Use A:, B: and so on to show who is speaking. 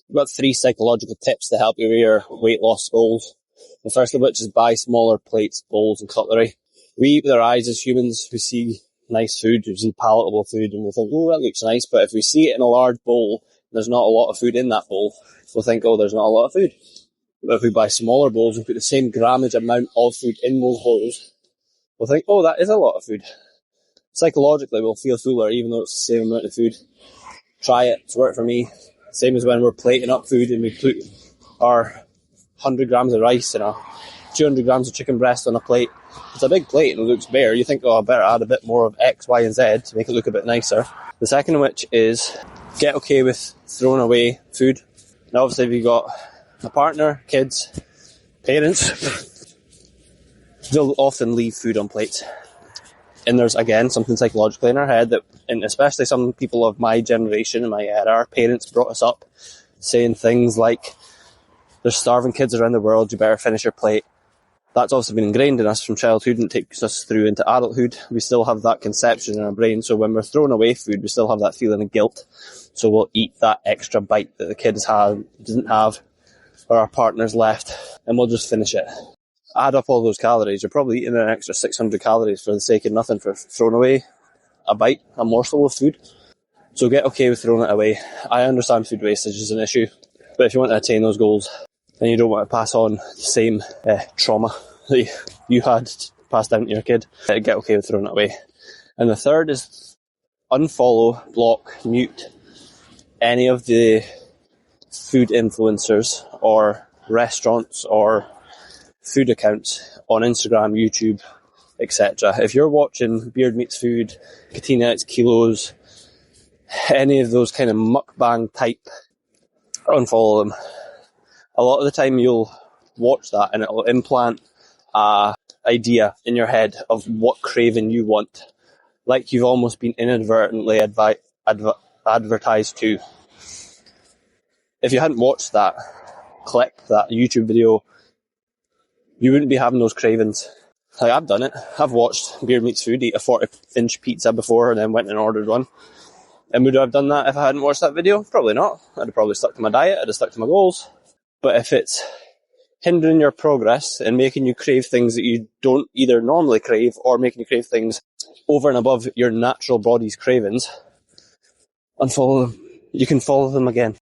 A: We've got 3 psychological tips to help you with your weight loss goals. The first of which is buy smaller plates, bowls and cutlery. We eat with our eyes as humans. We see nice food, we see palatable food, and we think, oh, that looks nice. But if we see it in a large bowl, there's not a lot of food in that bowl, we'll think, oh, there's not a lot of food. But if we buy smaller bowls and put the same grammage amount of food in those bowls, we'll think, oh, that is a lot of food. Psychologically, we'll feel fuller even though it's the same amount of food. Try it. It's worked for me. Same as when we're plating up food and we put our 100 grams of rice and 200 grams of chicken breast on a plate. It's a big plate and it looks bare. You think, oh, I better add a bit more of X, Y, and Z to make it look a bit nicer. The second of which is get okay with throwing away food. Now, obviously, if you've got a partner, kids, parents, they'll often leave food on plates. And there's, again, something psychologically in our head that, and especially some people of my generation and my era, our parents brought us up saying things like, there's starving kids around the world, you better finish your plate. That's also been ingrained in us from childhood and takes us through into adulthood. We still have that conception in our brain, so when we're throwing away food, we still have that feeling of guilt. So we'll eat that extra bite that the kids didn't have, or our partner's left, and we'll just finish it. Add up all those calories, you're probably eating an extra 600 calories for the sake of nothing for throwing away a bite, a morsel of food. So get okay with throwing it away. I understand food wastage is an issue, but if you want to attain those goals, and you don't want to pass on the same trauma that you had passed down to your kid, get okay with throwing it away. And the third is unfollow, block, mute any of the food influencers or restaurants or food accounts on Instagram, YouTube, etc. If you're watching Beard Meats Food, Katina Eats Kilos, any of those kind of mukbang type, unfollow them. A lot of the time you'll watch that and it'll implant a idea in your head of what craving you want, like you've almost been inadvertently advertised to. If you hadn't watched that clip, that YouTube video, you wouldn't be having those cravings. Like, I've done it. I've watched Beard Meats Food eat a 40-inch pizza before and then went and ordered one. And would I have done that if I hadn't watched that video? Probably not. I'd have probably stuck to my diet. I'd have stuck to my goals. But if it's hindering your progress and making you crave things that you don't either normally crave or making you crave things over and above your natural body's cravings, unfollow them. You can follow them again.